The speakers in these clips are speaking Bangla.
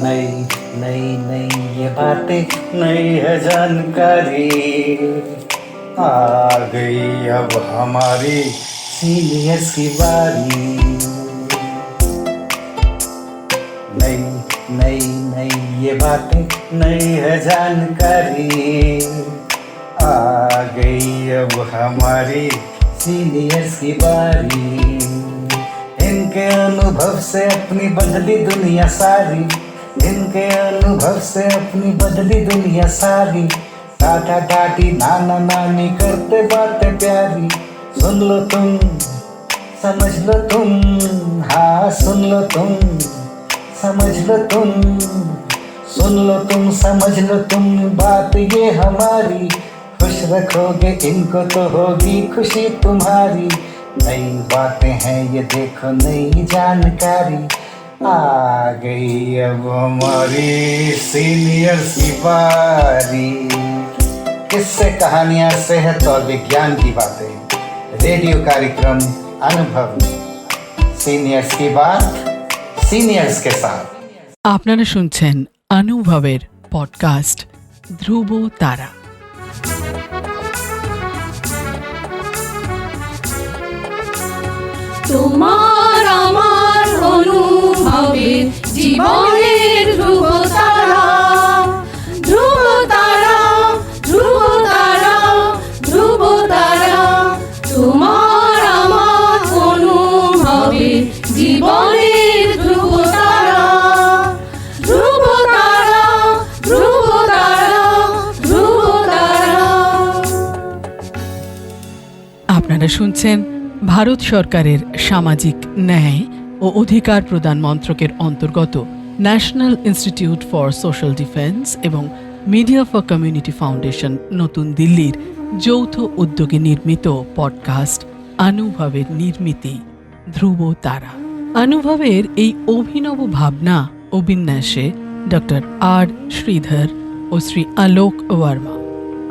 नई नई नई ये बातें नई है जानकारी आ गई अब हमारी सीनियर्स की बारी। नई नई नई ये बातें नई है जानकारी आ गई अब हमारी सीनियर्स की बारी। इनके अनुभव से अपनी बदली दुनिया सारी, इनके अनुभव से अपनी बदली दुनिया सारी। टाटा टाटी नाना नानी करते बातें प्यारी। सुन लो तुम, समझ लो तुम, हाँ सुन लो तुम, समझ लो तुम, सुन लो तुम, समझ लो तुम, बात ये हमारी। खुश रखोगे इनको तो होगी खुशी तुम्हारी। नई बातें हैं ये देखो नई जानकारी आ गई अब हमारी सीनियर्स की बारी। किस्से कहानियां सेहत और विज्ञान की बातें, रेडियो कार्यक्रम अनुभव में सीनियर्स की बात सीनियर्स के साथ। আপনারা শুনছেন অনুভবের পডকাস্ট ধ্রুব তারা। তোমার আমার অনুভবের জীবনের ধ্রুব তারা, ধ্রুব তারা, ধ্রুব তারা, ধ্রুব তারা। তোমার আমার অনুভবের জীবনের ধ্রুব তারা, ধ্রুব তারা, ধ্রুব তারা, ধ্রুব তারা। আপনারা শুনছেন ভারত সরকারের সামাজিক ন্যায় ও অধিকার প্রদান মন্ত্রকের অন্তর্গত national institute for social defence এবং মিডিয়া ফর কমিউনিটি ফাউন্ডেশন নতুন দিল্লির যৌথ উদ্যোগে নির্মিত পডকাস্ট অনুভবের নির্মিতি ধ্রুব তারা। অনুভবের এই অভিনব ভাবনা ও বিন্যাসে ডক্টর আর শ্রীধর ও শ্রী আলোক ওয়ার্মা।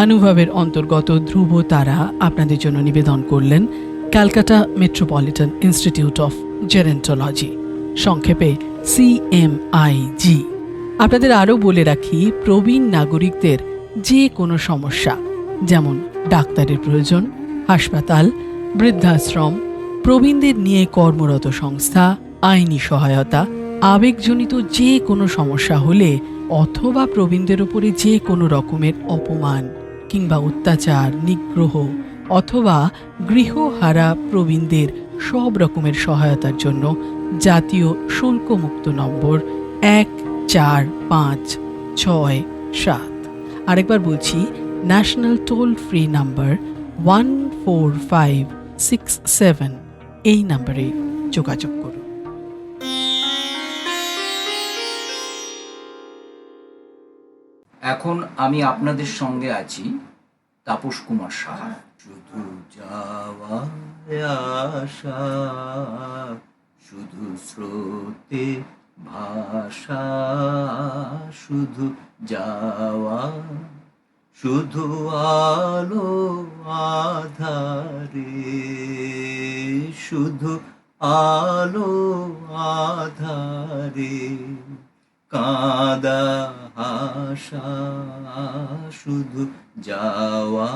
অনুভবের অন্তর্গত ধ্রুব তারা আপনাদের জন্য নিবেদন করলেন Calcutta metropolitan institute of gerontology, সংক্ষেপে CMIG। আপনাদের আরও বলে রাখি, প্রবীণ নাগরিকদের যে কোনো সমস্যা, যেমন ডাক্তারের প্রয়োজন, হাসপাতাল, বৃদ্ধাশ্রম, প্রবীণদের নিয়ে কর্মরত সংস্থা, আইনি সহায়তা, আবেগজনিত যে কোনো সমস্যা হলে অথবা প্রবীণদের উপরে যে কোনো রকমের অপমান কিংবা অত্যাচার, নিগ্রহ অথবা গৃহহারা প্রবীণদের সব রকমের সহায়তার জন্য জাতীয় শুল্কমুক্ত নম্বর 145667। আরেকবার বলছি, ন্যাশনাল টোল ফ্রি নাম্বার 14567, এই নাম্বারে যোগাযোগ করুন। এখন আমি আপনাদের সঙ্গে আছি তাপস কুমার সাহা। শুধু যাওয়া আসা, শুধু স্রোতে ভাষা, শুধু যাওয়া, শুধু আলো আধারে, শুধু আলো আধারে, কাঁদা হাসা, শুধু যাওয়া,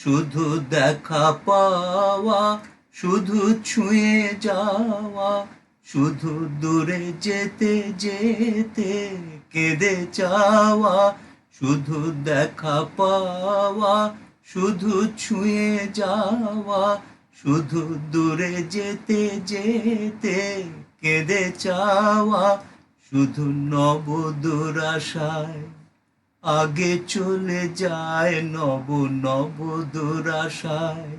শুধু দেখা পাওয়া, শুধু ছুঁয়ে যাওয়া, শুধু দূরে যেতে যেতে কেঁদে যাওয়া, শুধু দেখা পাওয়া, শুধু ছুঁয়ে যাওয়া, শুধু দূরে যেতে যেতে কেঁদে যাওয়া, শুধু নব দুরাশায় আগে চলে যায়, নব নব দুরাশায়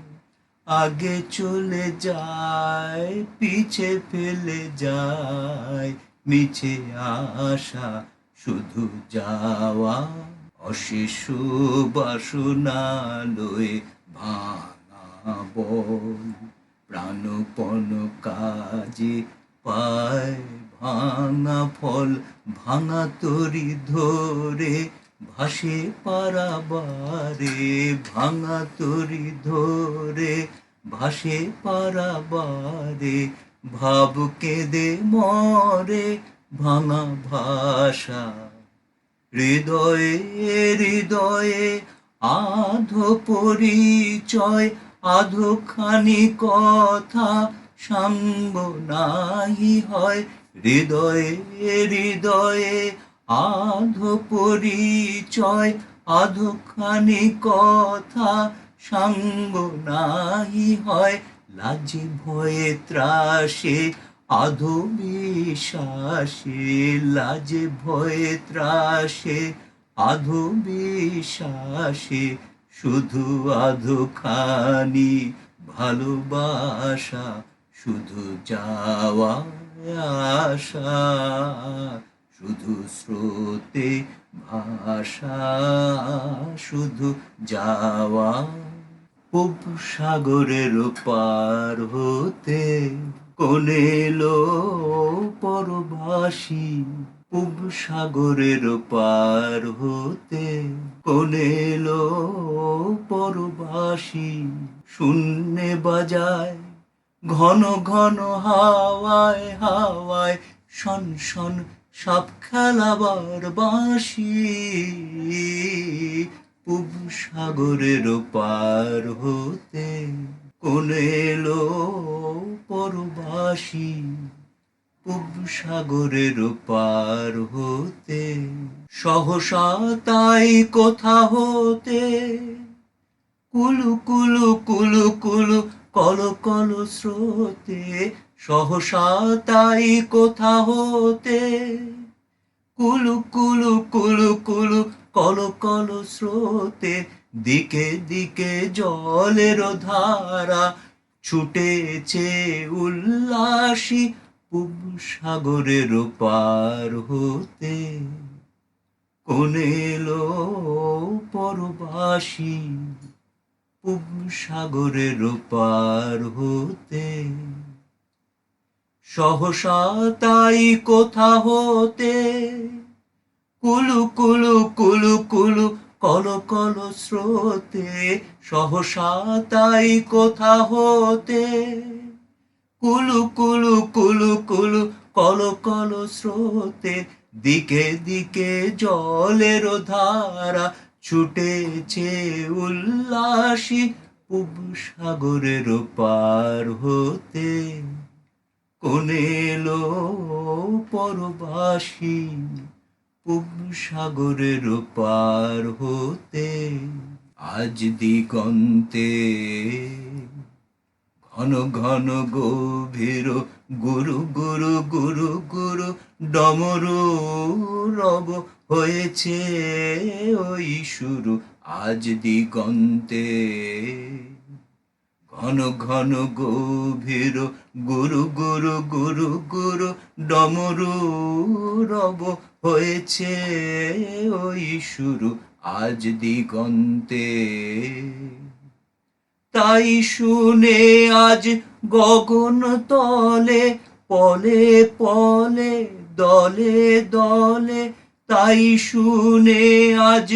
আগে চলে যায়, পিছে ফেলে যায় মিছে আশা, শুধু যাওয়া, অশেষ বাসনা লয়ে ভাঙা বল, প্রাণপণ কাজে পায় ভাঙা ফল, ভাঙা তরি ধরে ভাসে পারাবারে, ভাঙা তরি ধরে ভাসে পারাবারে, ভাব কেঁদে মরে ভাঙা ভাষা, হৃদয়ে হৃদয়ে আধো পরিচয়, আধোখানি কথা সাঙ্গ নাহি হয়। হৃদয়ে হৃদয়ে আধো পরিচয়, আধোখানি কথা সাঙ্গ নাহি হয়। লাজে ভয়ে ত্রাসে আধো বিশ্বাসে, লাজে ভয়ে ত্রাসে আধো বিশ্বাসে, শুধু আধোখানি ভালোবাসা, শুধু যাওয়া আশা, শুধু স্রোতে ভাষা, শুধু যাওয়া। পূব সাগরের পার হতে কোন এলো পরবাসী, পূব সাগরের পার হতে কোন এলো পরবাসী। শূন্যে বাজায় ঘন ঘন হাওয়ায় হাওয়ায়, শন শন সাপ খেলাবার বাঁশি। পূব সাগরের পার হতে কোন এলো পরবাসী, পূব সাগরের পার হতে। সহসা তাই কোথা হতে কুলু কুলু কুলু কুলু কল কল স্রোতে, সহসা তাই কোথা হতে কুলু কুলু কুলু কুলু কল কল স্রোতে। দিকে দিকে জলের ধারা ছুটেছে উল্লাসী, পূব সাগরের পার হতে কোন এলো পরবাসী, পূব সাগরের পার হতে। সহসা তাই কোথা হতে কুলু কুলু কুলু কুলু কল কল স্রোতে, সহসা তাই কোথা হতে কুলু কুলু কুলু কুলু কল কল স্রোতে। দিকে দিকে জলের ধারা ছুটেছে উল্লাসী, পূব সাগরের পার হতে কোন এলো পরবাসী, পূব সাগরের পার হতে। আজ দিগন্তে ঘন ঘন গভীর গুরু গুরু গুরু গুরু ডমরু রব হয়েছে ওই শুরু। আজ দিগন্তে ঘন ঘন গভীর গুরু গুরু গুরু গুরু ডমরু রব হয়েছে ওই শুরু। আজ দিগন্তে তাই শুনে আজ গগন তলে পলে পলে দলে দলে, তাই শুনে আজ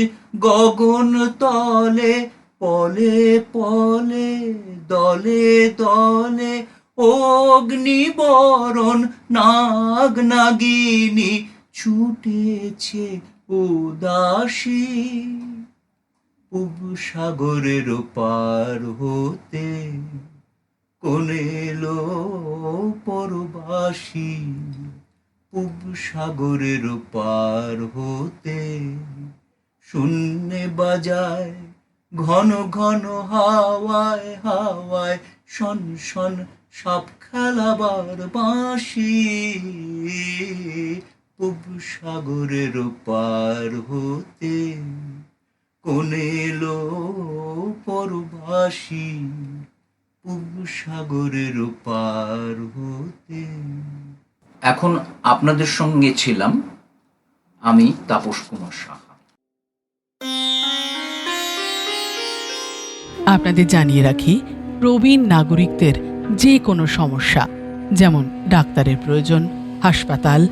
গগন তলে পলে পলে দলে দলে। অগ্নিবরণ নাগ নাগিনী ছুটেছে উদাসী, পূব সাগরের পার হতে কোন এলো পরবাসী, পূব সাগরের পার হতে। শূন্যে বাজায় ঘন ঘন হাওয়ায় হাওয়ায়, শন শন সাপ খেলাবার বাঁশি, পূব সাগরের পার হতে কোন এলো পরবাসী, পূব সাগরের পার হতে। এখন আপনাদের সঙ্গে ছিলাম আমি তাপস কুমার সাহা। আপনাদের জানিয়ে রাখি, প্রবীণ নাগরিকদের যে কোনো সমস্যা, যেমন ডাক্তারের প্রয়োজন, হাসপাতাল,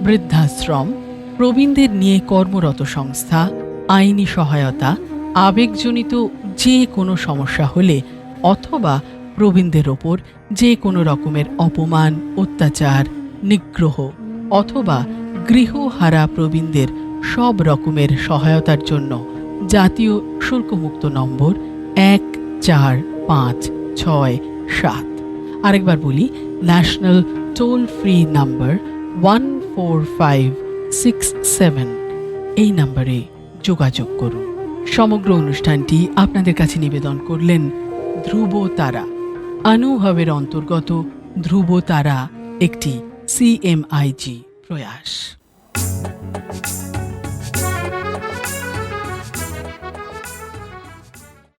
বৃদ্ধাশ্রম, প্রবীণদের নিয়ে কর্মরত সংস্থা, আইনি সহায়তা, আবেগজনিত যে কোনো সমস্যা হলে অথবা প্রবীণদের ওপর যে কোনো রকমের অপমান, অত্যাচার, নিগ্রহ অথবা গৃহহারা প্রবীণদের সব রকমের সহায়তার জন্য জাতীয় শুল্কমুক্ত নম্বর 1456 আরেকবার বলি, ন্যাশনাল টোল ফ্রি নাম্বার 14567 এই নম্বরে যোগাযোগ করুন। সমগ্র অনুষ্ঠানটি আপনাদের কাছে নিবেদন করলেন ধ্রুব তারা। অনুভবের অন্তর্গত ধ্রুব তারা একটি CMIG প্রয়াস।